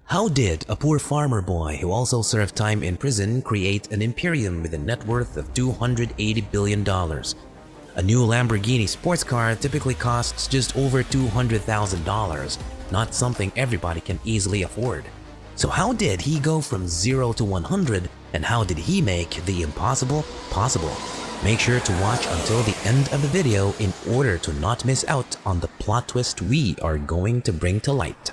How did a poor farmer boy who also served time in prison create an imperium with a net worth of $280 billion? A new Lamborghini sports car typically costs just over $200,000, not something everybody can easily afford. So how did he go from 0 to 100, and how did he make the impossible possible? Make sure to watch until the end of the video in order to not miss out on the plot twist we are going to bring to light.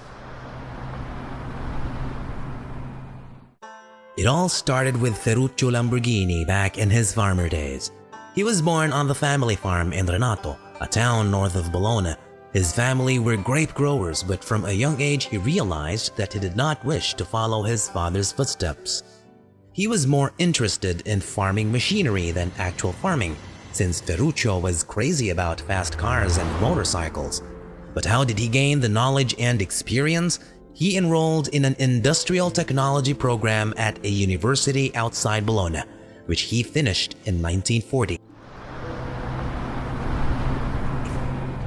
It all started with Ferruccio Lamborghini back in his farmer days. He was born on the family farm in Renato, a town north of Bologna. His family were grape growers, but from a young age he realized that he did not wish to follow his father's footsteps. He was more interested in farming machinery than actual farming, since Ferruccio was crazy about fast cars and motorcycles. But how did he gain the knowledge and experience? He enrolled in an industrial technology program at a university outside Bologna, which he finished in 1940.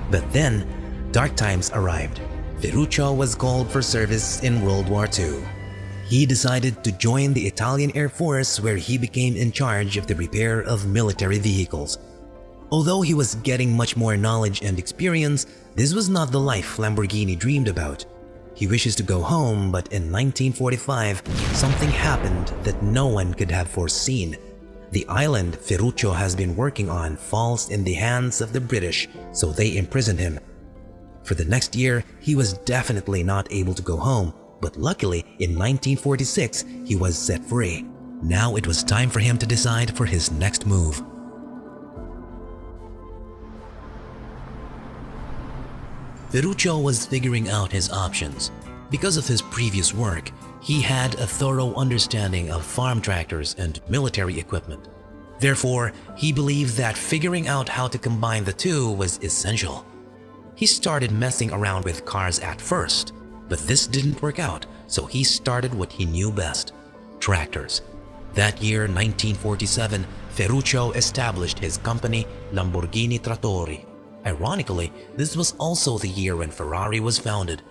But then, dark times arrived. Ferruccio was called for service in World War II. He decided to join the Italian Air Force, where he became in charge of the repair of military vehicles. Although he was getting much more knowledge and experience, this was not the life Lamborghini dreamed about. He wishes to go home, but in 1945, something happened that no one could have foreseen. The island Ferruccio has been working on falls in the hands of the British, so they imprisoned him. For the next year, he was definitely not able to go home, but luckily in 1946, he was set free. Now it was time for him to decide for his next move. Ferruccio was figuring out his options. Because of his previous work, he had a thorough understanding of farm tractors and military equipment. Therefore, he believed that figuring out how to combine the two was essential. He started messing around with cars at first, but this didn't work out, so he started what he knew best: tractors. That year, 1947, Ferruccio established his company Lamborghini Trattori. Ironically, this was also the year when Ferrari was founded.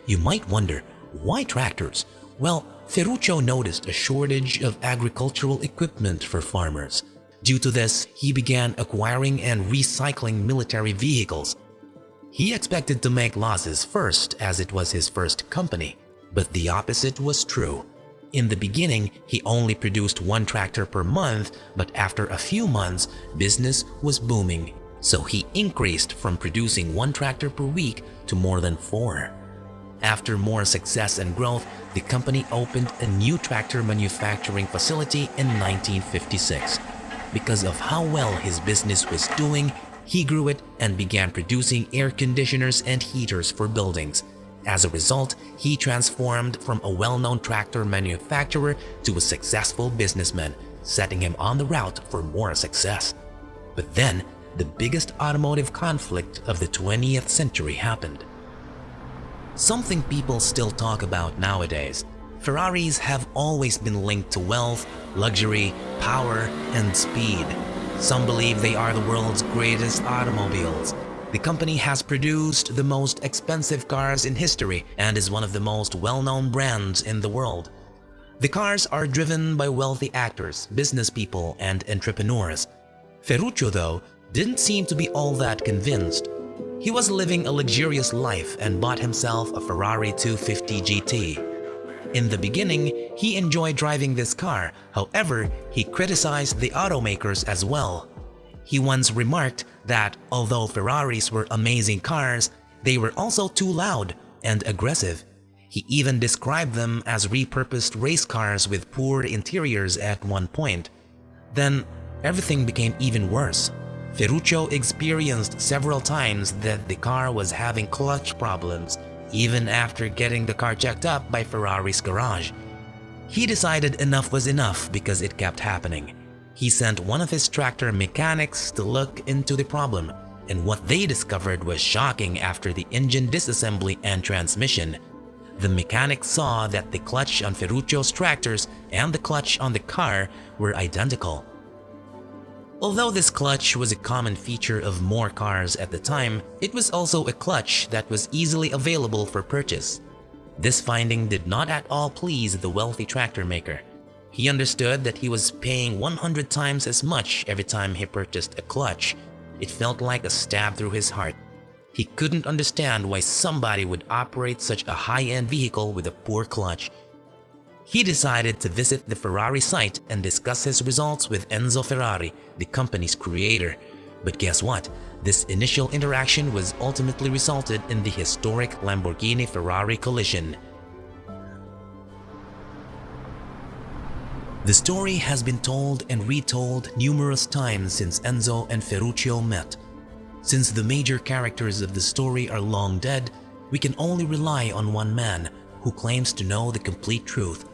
You might wonder, why tractors? Well, Ferruccio noticed a shortage of agricultural equipment for farmers. Due to this, he began acquiring and recycling military vehicles. He expected to make losses first, as it was his first company, but the opposite was true. In the beginning, he only produced one tractor per month, but after a few months, business was booming. So he increased from producing one tractor per week to more than 4. After more success and growth, the company opened a new tractor manufacturing facility in 1956. Because of how well his business was doing, he grew it and began producing air conditioners and heaters for buildings. As a result, he transformed from a well-known tractor manufacturer to a successful businessman, setting him on the route for more success. But then, the biggest automotive conflict of the 20th century happened. Something people still talk about nowadays. Ferraris have always been linked to wealth, luxury, power, and speed. Some believe they are the world's greatest automobiles. The company has produced the most expensive cars in history and is one of the most well-known brands in the world. The cars are driven by wealthy actors, business people, and entrepreneurs. Ferruccio, though, didn't seem to be all that convinced. He was living a luxurious life and bought himself a Ferrari 250 GT. In the beginning, he enjoyed driving this car. However, he criticized the automakers as well. He once remarked that although Ferraris were amazing cars, they were also too loud and aggressive. He even described them as repurposed race cars with poor interiors at one point. Then, everything became even worse. Ferruccio experienced several times that the car was having clutch problems, even after getting the car checked up by Ferrari's garage. He decided enough was enough because it kept happening. He sent one of his tractor mechanics to look into the problem, and what they discovered was shocking after the engine disassembly and transmission. The mechanic saw that the clutch on Ferruccio's tractors and the clutch on the car were identical. Although this clutch was a common feature of more cars at the time, it was also a clutch that was easily available for purchase. This finding did not at all please the wealthy tractor maker. He understood that he was paying 100 times as much every time he purchased a clutch. It felt like a stab through his heart. He couldn't understand why somebody would operate such a high-end vehicle with a poor clutch. He decided to visit the Ferrari site and discuss his results with Enzo Ferrari, the company's creator. But guess what? This initial interaction was ultimately resulted in the historic Lamborghini-Ferrari collision. The story has been told and retold numerous times since Enzo and Ferruccio met. Since the major characters of the story are long dead, we can only rely on one man who claims to know the complete truth.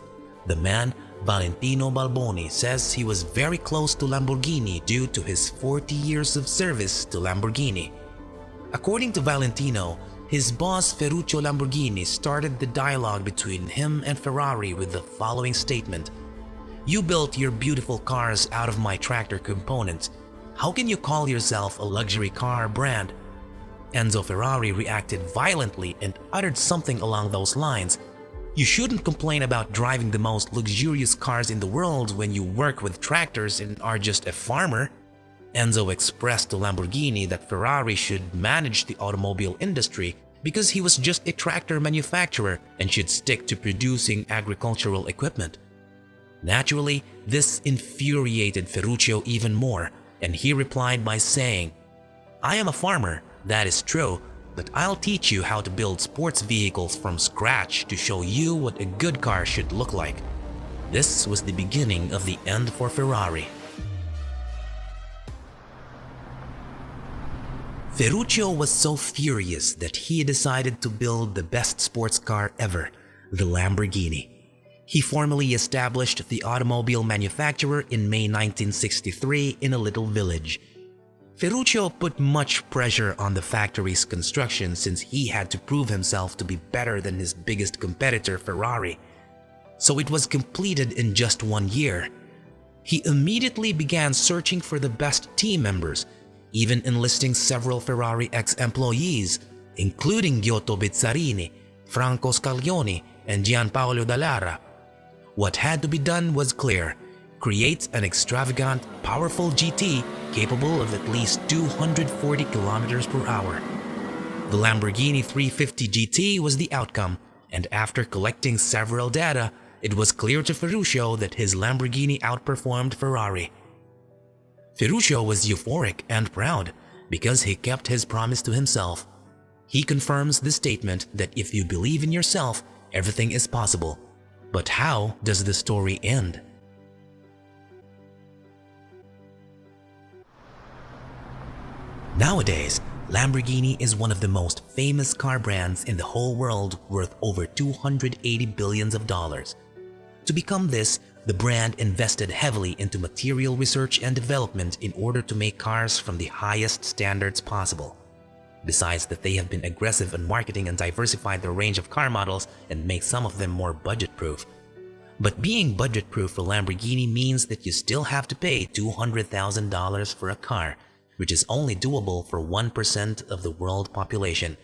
The man, Valentino Balboni, says he was very close to Lamborghini due to his 40 years of service to Lamborghini. According to Valentino, his boss Ferruccio Lamborghini started the dialogue between him and Ferrari with the following statement: "You built your beautiful cars out of my tractor components. How can you call yourself a luxury car brand?" Enzo Ferrari reacted violently and uttered something along those lines: "You shouldn't complain about driving the most luxurious cars in the world when you work with tractors and are just a farmer." Enzo expressed to Lamborghini that Ferrari should manage the automobile industry because he was just a tractor manufacturer and should stick to producing agricultural equipment. Naturally, this infuriated Ferruccio even more, and he replied by saying, "I am a farmer, that is true, but I'll teach you how to build sports vehicles from scratch to show you what a good car should look like." This was the beginning of the end for Ferrari. Ferruccio was so furious that he decided to build the best sports car ever, the Lamborghini. He formally established the automobile manufacturer in May 1963 in a little village. Ferruccio put much pressure on the factory's construction since he had to prove himself to be better than his biggest competitor, Ferrari. So it was completed in just 1 year. He immediately began searching for the best team members, even enlisting several Ferrari ex-employees, including Giotto Bizzarini, Franco Scaglioni, and Gianpaolo Dallara. What had to be done was clear: create an extravagant, powerful GT capable of at least 240 kilometers per hour. The Lamborghini 350 GT was the outcome, and after collecting several data, it was clear to Ferruccio that his Lamborghini outperformed Ferrari. Ferruccio was euphoric and proud because he kept his promise to himself. He confirms the statement that if you believe in yourself, everything is possible. But how does the story end? Nowadays, Lamborghini is one of the most famous car brands in the whole world, worth over $280 billion. To become this, the brand invested heavily into material research and development in order to make cars from the highest standards possible. Besides that, they have been aggressive in marketing and diversified their range of car models and make some of them more budget-proof. But being budget-proof for Lamborghini means that you still have to pay $200,000 for a car, which is only doable for 1% of the world population.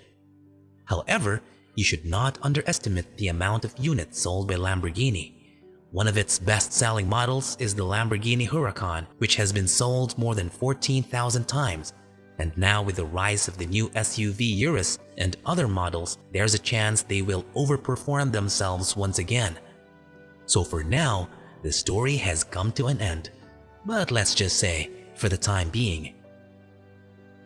However, you should not underestimate the amount of units sold by Lamborghini. One of its best-selling models is the Lamborghini Huracan, which has been sold more than 14,000 times. And now with the rise of the new SUV Urus and other models, there's a chance they will overperform themselves once again. So for now, the story has come to an end. But let's just say, for the time being.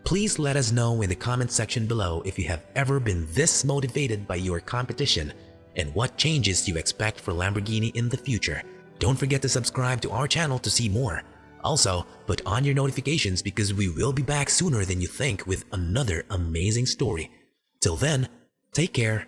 Please let us know in the comment section below if you have ever been this motivated by your competition and what changes you expect for Lamborghini in the future. Don't forget to subscribe to our channel to see more. Also, put on your notifications because we will be back sooner than you think with another amazing story. Till then, take care.